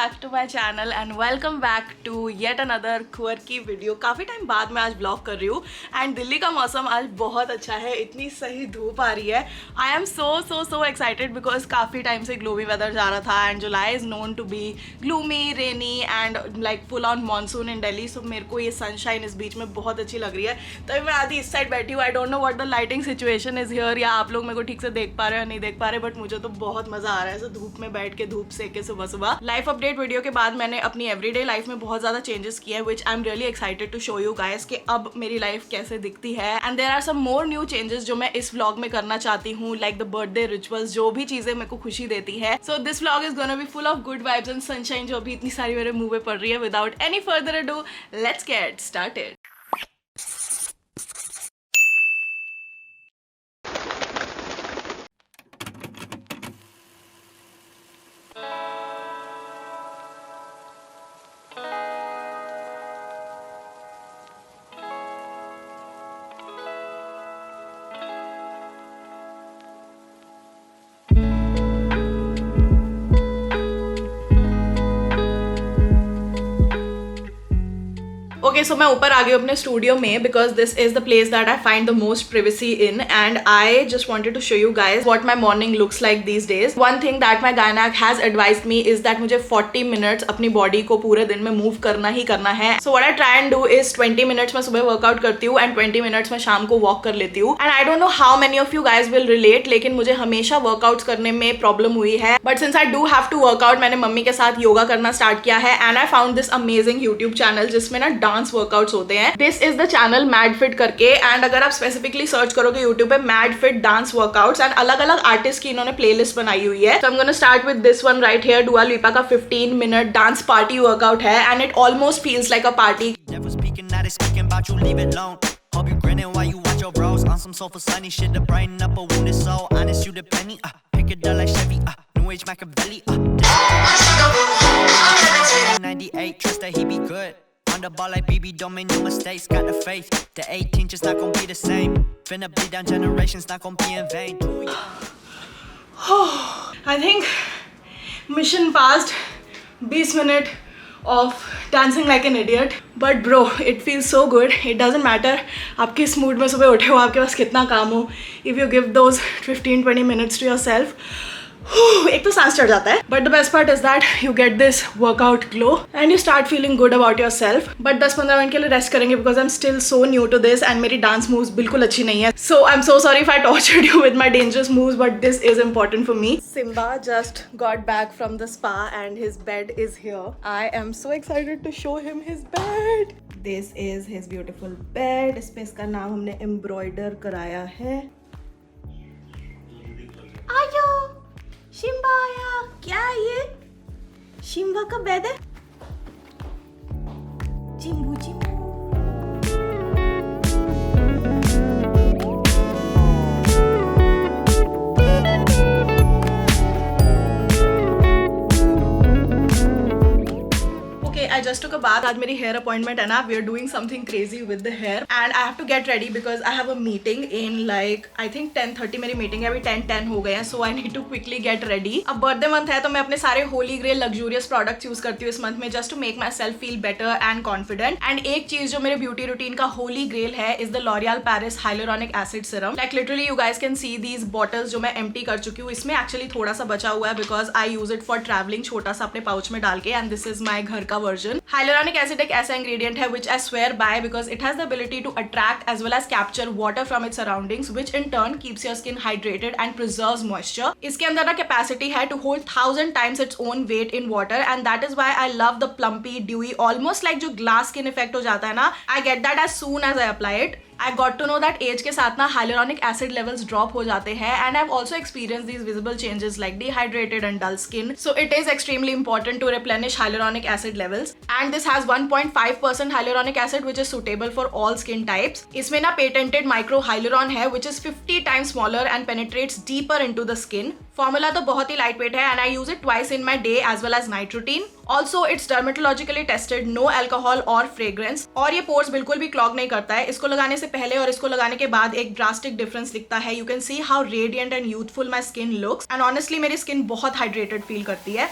Back to my channel and welcome back to yet another quirky video. काफ़ी time बाद मैं आज blog कर रही हूँ एंड दिल्ली का मौसम आज बहुत अच्छा है, इतनी सही धूप आ रही है। I am so excited because काफ़ी टाइम से ग्लोमी वेदर जा रहा था and July is known to be gloomy, rainy and like full on monsoon in Delhi. So मेरे को ये सनशाइन इस बीच में बहुत अच्छी लग रही है, तभी मैं आधी इस साइड बैठी हूँ। I don't know what the lighting situation is here, या आप लोग मेरे को ठीक से देख पा रहे हो या नहीं देख पा रहे, बट मुझे तो बहुत मज़ा आ रहा है ऐसे धूप में बैठ के धूप सेक के सुबह सुबह। लाइफ अपडेट वीडियो के बाद मैंने अपनी एवरीडे लाइफ में बहुत ज़्यादा चेंजेस किए हैं which I am really excited to show you guys कि अब मेरी लाइफ कैसे दिखती है। And there are some more new changes जो मैं इस व्लॉग में करना चाहती हूँ, लाइक द बर्थडे रिचुअल्स, जो भी चीज़ें मेरे को खुशी देती है। So this vlog is gonna be full of good vibes and sunshine, जो अभी इतनी सारी मेरे मुंह पे पड़ रही है। Without any further ado, let's get started. Okay, so मैं ऊपर आ गई अपने स्टूडियो में because this is the place that I find the most privacy in, and I just wanted to show you guys what my morning looks like these days. One thing that my gynac has advised me is that मुझे 40 minutes अपनी body को पूरे दिन में move करना ही करना है. So what I try and do is 20 minutes मैं सुबह वर्कआउट करती हूँ and 20 minutes मैं शाम को वॉक कर लेती हूँ. And I don't know how many of you guys will relate, लेकिन मुझे हमेशा वर्कआउट्स करने में प्रॉब्लम हुई है. But since I do have to workout, मैंने मम्मी के साथ योगा करना स्टार्ट किया है and I found this amazing YouTube channel जिसमें ना डांस वर्कआउट्स होते हैं. This is the channel MadFit करके, एंड अगर आप स्पेसिफिकली सर्च करोगे यूट्यूब पे MadFit dance workouts, and अलग अलग आर्टिस्ट की इन्होंने प्लेलिस्ट बनाई हुई है. So I am gonna start with this one right here. Dua Lipa का 15 मिनट डांस पार्टी वर्कआउट है and it almost feels like a party. Hope you grinning while you watch your bros on some soulful sunny shit to brighten up a wounded soul. Honest, you the penny, pick it up like Chevy, New Age Machiavelli, 98, trust that he be good. On the ball like BB, don't make no mistakes. Got the faith, the 18 just not gonna be the same. Finna bleed down generations, not gonna be in vain. I think mission passed. 20 minute of dancing like an idiot, but bro, it feels so good. It doesn't matter आप किस mood में सुबह उठे हो, आपके पास कितना काम हो, if you give those 15-20 minutes to yourself, एक तो सांस चढ़ जाता है, but the best part is that you get this workout glow and you start feeling good about yourself. But 10-15 minute के लिए रेस्ट करेंगे because I am still so new to this and मेरी dance moves बिल्कुल अच्छी नहीं है. So I am so sorry if I tortured you with my dangerous moves, but this is important for me. Simba just got back from the spa and his bed is here. I am so excited to show him his bed. This is his beautiful bed. इस पे इसका नाम हमने embroider कराया है. आयो शिम्बा आया. क्या है ये? शिम्बा का बेड है. चिम्बू चिम्बू. I just took a bath. आज मेरी हेयर अपॉइंटमेंट है ना. We are doing something crazy with the hair and I have to get ready because I have a meeting in like I think 10:30 मेरी meeting है. अभी 10:10 हो गए हैं, so I need to quickly get ready. अब birthday month है तो मैं अपने सारे holy grail luxurious products use करती हूँ इस मंथ में just to make myself feel better and confident. And एक चीज जो मेरे ब्यूटी रूटीन का होली ग्रेल है is the L'Oreal Paris hyaluronic acid Siram. Like literally you guys can see these bottles जो मैं एम्प्टी कर चुकी हूँ. इसमें एक्चुअली थोड़ा सा बचा हुआ है because I use it for travelling, छोटा सा अपने पाउच में डाल के. एंड दिस इज माई घर का वर्जन. Hyaluronic acid एक ऐसा ingredient है which I swear by because it has the ability to attract as well as capture water from its surroundings, which in turn keeps your skin hydrated and preserves moisture. इसके अंदर ना capacity है to hold 1000 times its own weight in water, and that is why I love the plumpy, dewy, almost like जो glass skin effect हो जाता है ना, I get that as soon as I apply it. I got to know that age के साथ ना hyaluronic acid levels drop हो जाते हैं and I've also experienced these visible changes like dehydrated and dull skin. So it is extremely important to replenish hyaluronic acid levels, and this has 1.5% hyaluronic acid which is suitable for all skin types. इसमें ना patented micro hyaluron है which is 50 times smaller and penetrates deeper into the skin. Formula तो बहुत ही light weight है and I use it twice in my day as well as night routine. Also it's dermatologically tested, no alcohol और fragrance, और ये pores बिल्कुल भी clog नहीं करता है. इसको लगाने से पहले और इसको लगाने के बाद एक ड्रास्टिक डिफरेंस दिखता है. You can see how radiant and youthful my skin looks, and honestly मेरी स्किन बहुत हाइड्रेटेड फील करती है.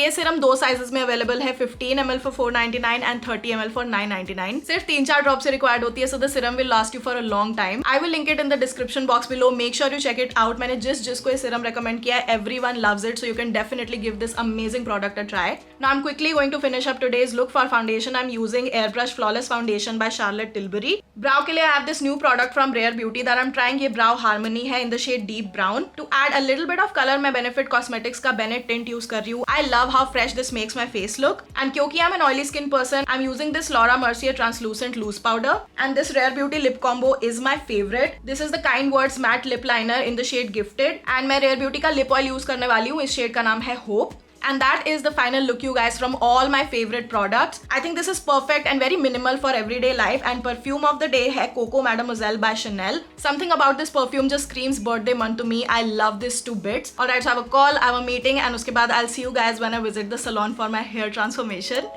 ये सिरम 2 साइजेस में अवेलेबल है, 15 ml for 499 and 30 ml for 999। सिर्फ 3-4 ड्रॉप से रिक्वायर्ड होती है, so the serum will last you for a long time. I will link it in the description box below, make sure you check it out. मैंने जिसको ये serum recommend किया है, everyone loves it, so you can definitely give this amazing product a try. Now I am quickly going to finish up today's look for foundation. I am using airbrush flawless foundation by Charlotte Tilbury. Brow के लिए I have this new product from Rare Beauty that I am trying. ये brow harmony है in the shade deep brown. To add a little bit of colour मैं Benefit Cosmetics का Benetint use कर रही हूँ। I love how fresh this makes my face look, and क्योंकि I am an oily skin person, I am using this Laura Mercier translucent loose powder, and this Rare Beauty lip combo is my favorite. This is the Kind Words matte lip liner in the shade Gifted, and मैं Rare Beauty का lip oil use करने वाली हूँ। इस shade का नाम है Hope. And that is the final look, you guys, from all my favorite products. I think this is perfect and very minimal for everyday life. And perfume of the day है Coco Mademoiselle by Chanel. Something about this perfume just screams birthday month to me. I love this to bits. Alright, so I have a call, I have a meeting, and उसके बाद I'll see you guys when I visit the salon for my hair transformation.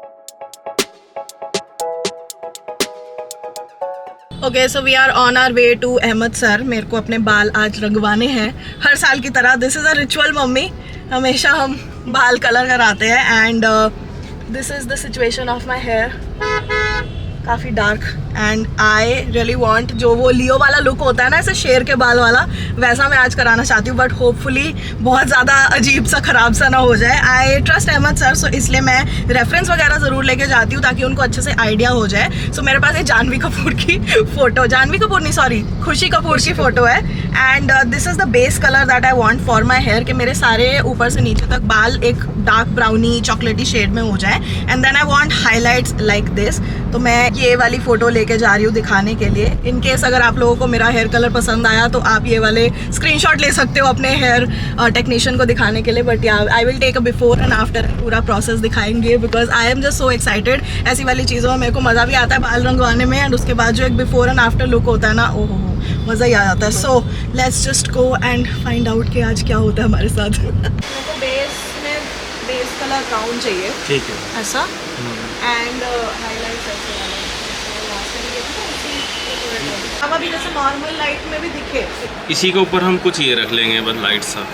Okay, so we are on our way to Ahmed Sir. मेरे को अपने बाल आज रंगवाने हैं हर साल की तरह। This is a ritual, mummy. हमेशा हम बाल कलर कराते हैं, and this is the situation of my hair. काफ़ी dark, and I really want जो वो लियो वाला लुक होता है ना, ऐसे शेर के बाल वाला, वैसा मैं आज कराना चाहती हूँ, बट होपफुली बहुत ज़्यादा अजीब सा ख़राब सा ना हो जाए। आई ट्रस्ट अहमद सर, सो इसलिए मैं रेफरेंस वगैरह ज़रूर लेके जाती हूँ ताकि उनको अच्छे से आइडिया हो जाए। सो मेरे पास एक जानवी कपूर की फ़ोटो, जानवी कपूर नहीं, सॉरी, खुशी कपूर की फ़ोटो है, and this is the base colour that I want for my hair, कि मेरे सारे ऊपर से नीचे तक बाल एक डार्क ब्राउनी चॉकलेटी शेड में हो जाए, and then I want highlights like this. तो मैं ये वाली फ़ोटो लेके जा रही हूँ दिखाने के लिए। इन केस अगर आप लोगों को मेरा हेयर कलर पसंद आया तो आप ये वाले स्क्रीनशॉट ले सकते हो अपने हेयर टेक्नीशियन को दिखाने के लिए। But yeah I will take a before and after, पूरा प्रोसेस दिखाएंगे, because I am just so excited. ऐसी वाली चीज़ों में मेरे को मज़ा भी आता है बाल रंगवाने में, एंड उसके बाद जो एक बिफोर एंड आफ्टर लुक होता है ना, ओहो मज़ा ही आ जाता है। So let's just go and find out कि आज क्या होता है हमारे साथ। मेरे को बेस कलर ब्राउन चाहिए, ठीक है, ऐसा, एंड हाईलाइट ऐसे वाला। अब अभी जैसे नॉर्मल लाइट में भी दिखे, इसी के ऊपर हम कुछ ये रख लेंगे बस लाइट सा,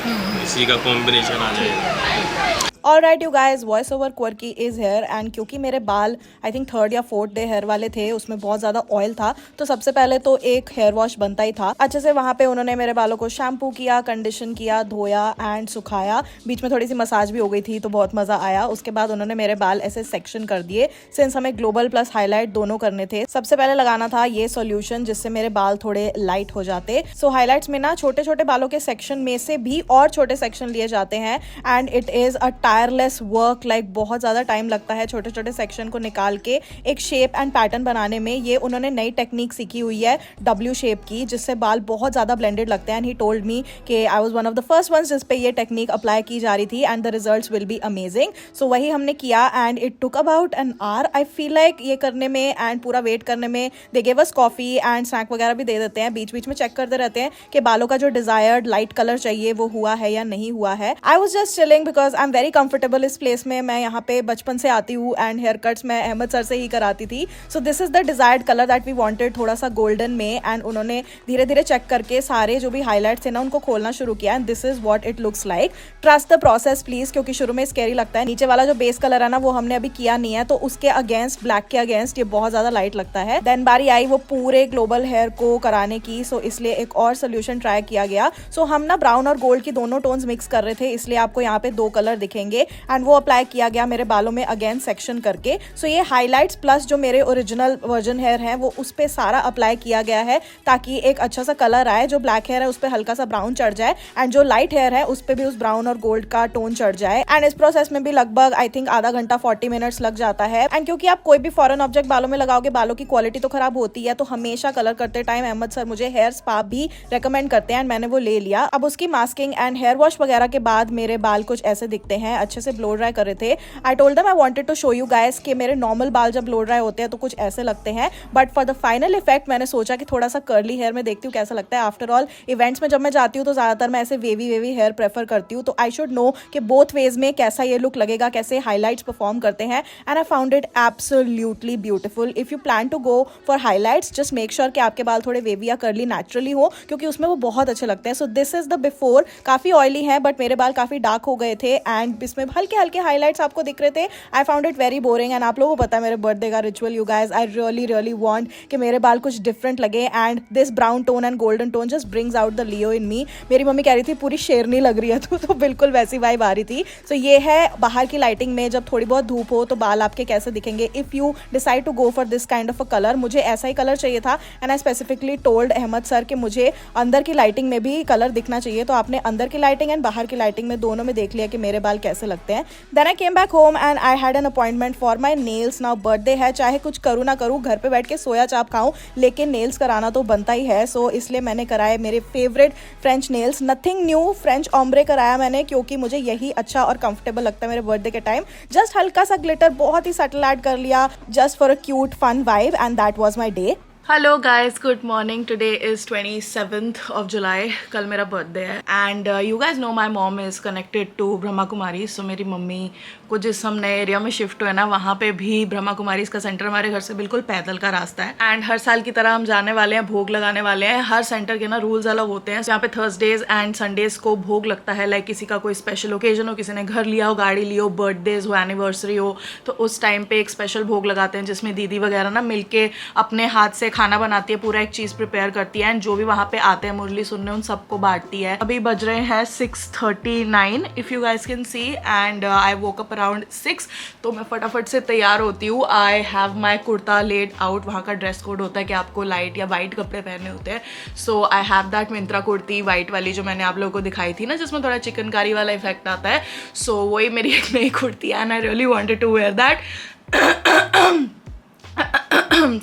इसी का कॉम्बिनेशन आ जाएगा। Alright you guys, voice over quirky is here, and क्योंकि मेरे बाल आई थिंक 3rd या 4th डे हेयर वाले थे, उसमें बहुत ज़्यादा ऑयल था, तो सबसे पहले तो एक हेयर वॉश बनता ही था। अच्छे से वहाँ पे उन्होंने मेरे बालों को शैम्पू किया, कंडीशन किया, धोया एंड सुखाया। बीच में थोड़ी सी मसाज भी हो गई थी, तो बहुत मज़ा आया। उसके बाद उन्होंने मेरे बाल ऐसे सेक्शन कर दिए, सिंस हमें ग्लोबल प्लस हाईलाइट दोनों करने थे। सबसे पहले लगाना था ये सॉल्यूशन, जिससे मेरे बाल थोड़े लाइट हो जाते। सो हाईलाइट्स में ना छोटे छोटे बालों के सेक्शन में से भी और छोटे सेक्शन लिए जाते हैं, and it is a tireless work. Like बहुत ज़्यादा टाइम लगता है छोटे छोटे सेक्शन को निकाल के एक शेप एंड पैटर्न बनाने में। ये उन्होंने नई टेक्निक सीखी हुई है W शेप की, जिससे बाल बहुत ज़्यादा ब्लेंडेड लगते हैं। एंड ही टोल्ड मी कि I was one of the first ones जिस पे ये टेक्निक अप्लाई की जा रही थी, and the results will be amazing. So वही हमने किया, and it took about an hour. I feel like ये करने में एंड पूरा वेट करने में they give us coffee and snack वगैरह भी दे देते हैं। बीच बीच में चेक करते रहते हैं कि बालों का जो डिजायर्ड लाइट कलर चाहिए वो हुआ है या नहीं हुआ है। I was just chilling because I am very comfortable इस प्लेस में। मैं यहाँ पे बचपन से आती हूँ, एंड हेयर कट्स मैं अहमद सर से ही कराती थी। So this is the desired colour that we wanted, थोड़ा सा गोल्डन में। एंड उन्होंने धीरे धीरे चेक करके सारे जो भी हाईलाइट्स है ना उनको खोलना शुरू किया, and this is what it looks like. Trust the process please, क्योंकि शुरू में स्कैरी लगता है। नीचे वाला जो बेस कलर है ना वो हमने अभी किया नहीं है, तो उसके अगेंस्ट, ब्लैक के अगेंस्ट ये बहुत ज्यादा लाइट लगता है। देन बारी आई वो पूरे ग्लोबल हेयर को कराने की, सो इसलिए एक और सोल्यूशन ट्राई किया गया। सो हम ना ब्राउन और गोल्ड की दोनों टोन्स मिक्स कर रहे थे, इसलिए आपको यहाँ पे 2 कलर दिखेंगे, एंड वो अप्लाई किया गया मेरे बालों में अगेन सेक्शन करके। सो ये हाईलाइट्स प्लस जो मेरे ओरिजिनल वर्जन हेयर है वो उस पे सारा अप्लाई किया गया है, ताकि एक अच्छा सा कलर आए। जो ब्लैक हेयर है उस पे हल्का सा ब्राउन चढ़ जाए, एंड जो लाइट हेयर है उस पे भी उस ब्राउन और गोल्ड का टोन चढ़ जाए। एंड इस प्रोसेस में भी लगभग आई थिंक आधा घंटा 40 मिनट्स लग जाता है। एंड क्योंकि आप कोई भी फॉरेन ऑब्जेक्ट बालों में लगाओगे, बालों की क्वालिटी तो खराब होती है, तो हमेशा कलर करते टाइम अहमद सर मुझे हेयर स्पा भी रेकमेंड करते हैं, एंड मैंने वो ले लिया। अब उसकी मास्किंग एंड हेयर वॉश वगैरह के बाद मेरे बाल कुछ ऐसे दिखते हैं, अच्छे से ब्लो ड्राई कर रहे थे। I told them I wanted to show you guys कि मेरे नॉर्मल बाल जब ब्लो ड्राई होते हैं तो कुछ ऐसे लगते हैं, but for the final effect मैंने सोचा कि थोड़ा सा कर्ली हेयर में देखती हूँ कैसा लगता है। आफ्टर ऑल इवेंट्स में जब मैं जाती हूँ तो ज्यादातर मैं ऐसे वेवी हेयर प्रेफर करती हूँ, तो आई शुड नो कि बोथ वेज में कैसा ये लुक लगेगा, कैसे हाईलाइट्स परफॉर्म करते हैं। And I found it absolutely beautiful. If you plan to go for highlights, just make sure कि आपके बाल थोड़े वेवी या कर्ली नेचुरली हो, क्योंकि उसमें वो बहुत अच्छे लगते हैं। सो दिस इज द बिफोर। काफी ऑयली है, बट मेरे बाल काफी डार्क हो गए थे, एंड इसमें हल्के हल्के हाईलाइट्स आपको दिख रहे थे. I found it very boring and आप लोगों को पता है मेरे बर्थडे का ritual you guys. I really want कि मेरे बाल कुछ डिफरेंट लगे and this brown tone and golden tone just brings out the Leo in me. मेरी मम्मी कह रही थी पूरी शेरनी लग रही है तो बिल्कुल वैसी वाइब आ रही थी. सो ये है बाहर की लाइटिंग में जब थोड़ी बहुत धूप हो तो बाल आपके कैसे दिखेंगे if you decide to go for this kind of a colour. मुझे ऐसा ही कलर चाहिए था and I specifically told Ahmed sir कि मुझे अंदर की लाइटिंग में भी कलर दिखना चाहिए. तो आपने अंदर की लाइटिंग एंड बाहर की लाइटिंग में दोनों में देख लिया कि मेरे बाल कैसे लगते हैं. Then I came back home and I had an appointment for my nails. Now birthday है, चाहे कुछ करूँ ना करूँ, घर पे बैठ के सोया चाप खाऊं, लेकिन नेल्स कराना तो बनता ही है. सो इसलिए मैंने कराए मेरे favourite French nails. Nothing new, French ombre कराया मैंने क्योंकि मुझे यही अच्छा और कंफर्टेबल लगता है मेरे बर्थडे के टाइम. जस्ट हल्का सा ग्लिटर बहुत ही सटल ऐड कर लिया just for a cute fun vibe and that was my day. Hello guys, good morning. Today is 27th of July. कल मेरा बर्थडे है and you guys know my mom is connected to Brahma Kumari. So मेरी mummy को जिस हम नए area में shift हुए ना वहाँ पे भी ब्रह्मा कुमारी इसका सेंटर हमारे घर से बिल्कुल पैदल का रास्ता है. एंड हर साल की तरह हम जाने वाले हैं, भोग लगाने वाले हैं. हर सेंटर के ना रूल्स अलग होते हैं. यहाँ पे थर्सडेज एंड संडेज को भोग लगता है. लाइक किसी का कोई स्पेशल ओकेजन हो, किसी ने घर लिया हो, गाड़ी ली हो, बर्थडेज हो, एनिवर्सरी हो, तो उस टाइम पे एक स्पेशल भोग लगाते हैं जिसमें दीदी वगैरह ना मिलके अपने हाथ से खाना बनाती है, पूरा एक चीज़ प्रिपेयर करती है एंड जो भी वहाँ पे आते हैं मुरली सुनने उन सबको बांटती है. अभी बज रहे हैं 6:39 if you guys can see and I woke up around 6. तो मैं फटाफट से तैयार होती हूँ. I have my kurta laid out. वहाँ का ड्रेस कोड होता है कि आपको लाइट या वाइट कपड़े पहनने होते हैं. So I have that Myntra kurti white वाली जो मैंने आप लोगों को दिखाई थी ना, जिसमें थोड़ा चिकनकारी वाला इफेक्ट आता है. सो वही मेरी एक नई कुर्ती है and I really wanted to wear that.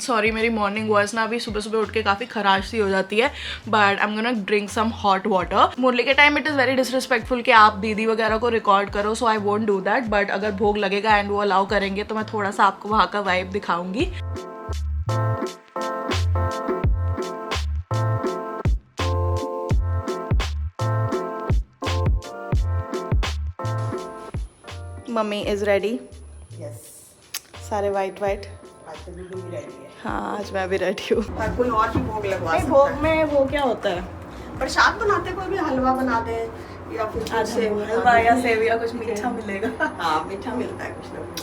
Sorry, मेरी मॉर्निंग वॉइस ना अभी सुबह सुबह उठ के काफ़ी खराश सी हो जाती है. But I am gonna drink some hot water. मुरली के time it is very disrespectful कि आप दीदी वगैरह को रिकॉर्ड करो. So I won't do that. But अगर भोग लगेगा एंड वो अलाउ करेंगे तो मैं थोड़ा सा आपको वहाँ का वाइब दिखाऊंगी. Mummy is ready. सारे वाइट वाइट. हाँ, आज मैं भी रेडी हूँ. कोई और भी भोग लगवा सकता भोग में वो क्या होता है? है. प्रसाद बनाते, कोई भी हलवा बना दे या फिर कुछ हलवा या सेविया कुछ मीठा मिलेगा. हाँ, मीठा मिलता है कुछ ना कुछ.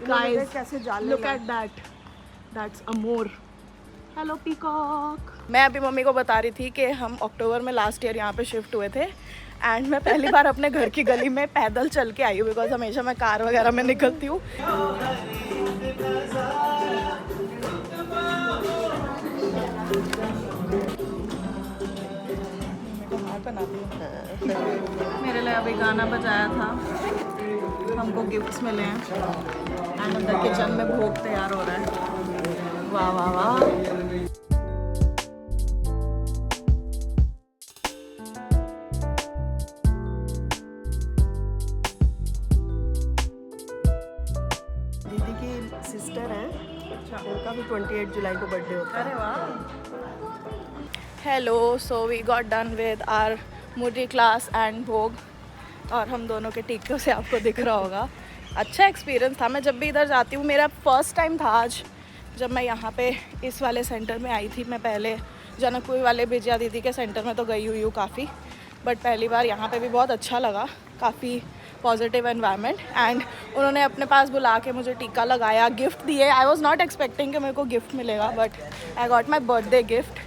Guys, कैसे जाल look at that. That's a more. Hello peacock. मैं अभी मम्मी को बता रही थी कि हम अक्टूबर में लास्ट ईयर यहाँ पे शिफ्ट हुए थे एंड मैं पहली बार अपने घर की गली में पैदल चल के आई हूँ बिकॉज हमेशा मैं कार वगैरह में निकलती हूँ. मेरे लिए अभी गाना बजाया था, हमको गिफ्ट्स मिले हैं एंड अंदर किचन में भोग तैयार हो रहा है. वाह वाह वाह. दीदी की सिस्टर है, उनका भी 28 जुलाई को बर्थडे होता है. अरे वाह. Hello. So we got done with our Murli class and bhog और हम दोनों के टीकों से आपको दिख रहा होगा. अच्छा एक्सपीरियंस था. मैं जब भी इधर जाती हूँ, मेरा फर्स्ट टाइम था आज जब मैं यहाँ पे इस वाले सेंटर में आई थी. मैं पहले जनकपुरी वाले विजया दीदी के सेंटर में तो गई हुई हूँ काफ़ी, बट पहली बार यहाँ पे भी बहुत अच्छा लगा. काफ़ी पॉजिटिव एनवायरनमेंट एंड उन्होंने अपने पास बुला के मुझे टीका लगाया, गिफ्ट दिए. आई वॉज नॉट एक्सपेक्टिंग कि मेरे को गिफ्ट मिलेगा but I got my birthday gift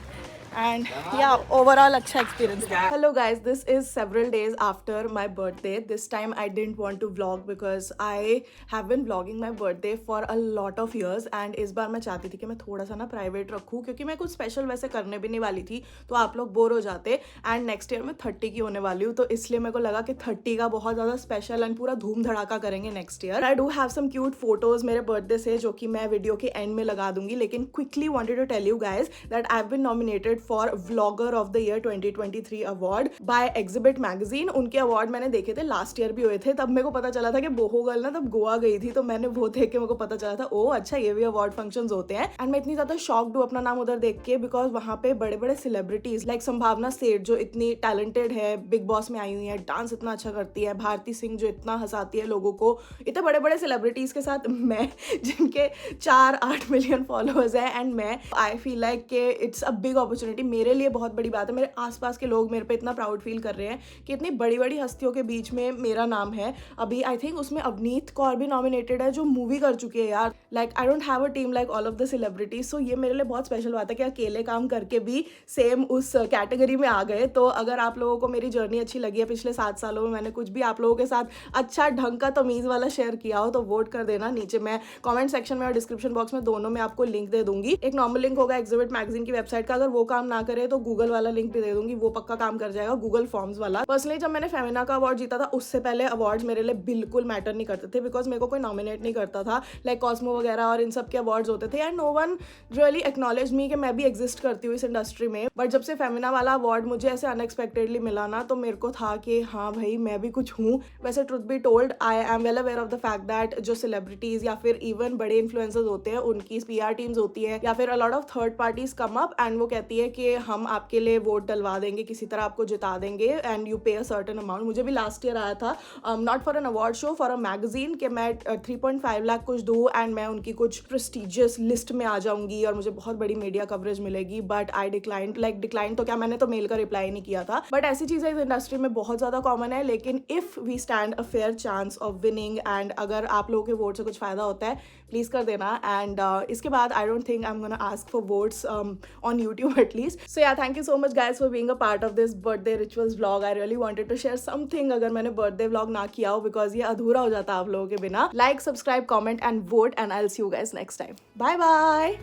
and yeah, overall अच्छा experience. Hello guys, this is several days after my birthday. This time I didn't want to vlog because I have been vlogging my birthday for a lot of years and इस बार मैं चाहती थी कि मैं थोड़ा सा ना प्राइवेट रखूँ क्योंकि मैं कुछ स्पेशल वैसे करने भी नहीं वाली थी तो आप लोग बोर हो जाते. एंड नेक्स्ट ईयर मैं 30 की होने वाली हूँ तो इसलिए मेरे को लगा कि 30 का बहुत ज़्यादा स्पेशल एंड पूरा धूम धड़ाका करेंगे next year. I do have some cute photos मेरे बर्थडे से जो कि मैं वीडियो के एंड में लगा दूंगी. लेकिन quickly wanted to tell you guys that I have been nominated for vlogger of the year 2023 award by exhibit magazine. उनके अवार्ड मैंने देखे थे, लास्ट ईयर भी हुए थे. तब मेरे को पता चला था कि बोहो गर्ल ना तब गोवा गई थी तो मैंने वो देख के मेरे को पता चला था ओ अच्छा ये भी अवार्ड फंक्शंस होते हैं. एंड मैं इतनी ज्यादा शॉक्ड हूँ अपना नाम उधर देख के बिकॉज वहाँ पे बड़े बड़े सेलिब्रिटीज लाइक संभावना सेठ जो इतनी टैलेंटेड है, बिग बॉस में आई हुई है, डांस इतना अच्छा करती है, भारती सिंह जो इतना हंसाती है लोगों को, इतने बड़े बड़े सेलिब्रिटीज के साथ मैं जिनके 4-8 मिलियन फॉलोअर्स है. एंड मैं आई फील लाइक कि it's a big opportunity opportunity मेरे लिए बहुत बड़ी बात है। मेरे आसपास के लोग मेरे पे इतना प्राउड फील कर रहे हैं कि इतनी बड़ी बड़ी हस्तियों के बीच में मेरा नाम है। अभी आई थिंक उसमें अवनीत कौर भी नॉमिनेटेड है जो मूवी कर चुकी है यार। Like I don't have a team like all of the celebrities. So ये मेरे लिए बहुत स्पेशल बात है कि अकेले काम करके भी सेम उस कैटेगरी में आ गए। तो अगर आप लोगों को मेरी जर्नी अच्छी लगी है, पिछले 7 सालों में मैंने कुछ भी आप लोगों के साथ अच्छा ढंग का तमीज़ वाला शेयर किया हो, तो वोट कर देना। नीचे मैं कमेंट सेक्शन में और डिस्क्रिप्शन बॉक्स में दोनों में आपको लिंक दे दूंगी। एक नॉर्मल लिंक होगा एग्जिबिट मैगजीन की वेबसाइट का, अगर वो काम ना करे तो गूगल वाला लिंक भी दे दूंगी, वो पक्का काम कर जाएगा, गूगल फॉर्म्स वाला। पर्सनली जब मैंने फेमिना का अवार्ड जीता था उससे पहले अवार्ड्स मेरे लिए बिल्कुल मैटर नहीं करते थे, बिकॉज मेरे को कोई नॉमिनेट नहीं करता था। लाइक कॉस्मो वगैरह और इन सब के अवार्ड्स होते थे and no one really acknowledge me कि मैं भी एग्जिस्ट करती हूँ इस इंडस्ट्री में। बट जब से फेमिना वाला अवार्ड मुझे ऐसे अनएक्सपेक्टेडली मिला ना, तो मेरे को था कि हाँ भाई मैं भी कुछ हूँ। वैसे truth be told I am well aware of the fact that जो सेलिब्रिटीज या फिर इवन बड़े इन्फ्लुएंसर्स होते हैं उनकी PR टीम्स होती है या फिर a lot of third parties come up and वो कहती है कि हम आपके लिए वोट डलवा देंगे, किसी तरह आपको जिता देंगे एंड यू पे अ सर्टेन अमाउंट। मुझे भी लास्ट ईयर आया था not for an award show, for a magazine, कि मैं 3.5 लाख कुछ दूँ एंड मैं उनकी कुछ प्रेस्टिजियस लिस्ट में आ जाऊंगी और मुझे बहुत बड़ी मीडिया कवरेज मिलेगी। But I declined. Like decline तो क्या, मैंने तो मेल का रिप्लाई नहीं किया था। बट ऐसी चीज़ें इस इंडस्ट्री में बहुत ज़्यादा कॉमन है। लेकिन if we stand a fair chance of winning and अगर आप लोगों के वोट से कुछ फ़ायदा होता है प्लीज़ कर देना। एंड इसके बाद I don't think I am gonna ask for votes on YouTube at least. So yeah thank you so much guys for being a part of this birthday rituals vlog. I really wanted to share something अगर मैंने birthday vlog ना किया हो, because ये अधूरा हो जाता आप लोगों के बिना। Like, subscribe, comment and vote and I will see you guys next time. Bye bye.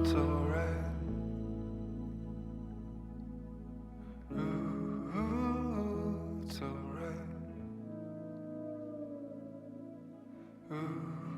It's alright. Ooh, it's alright. Ooh.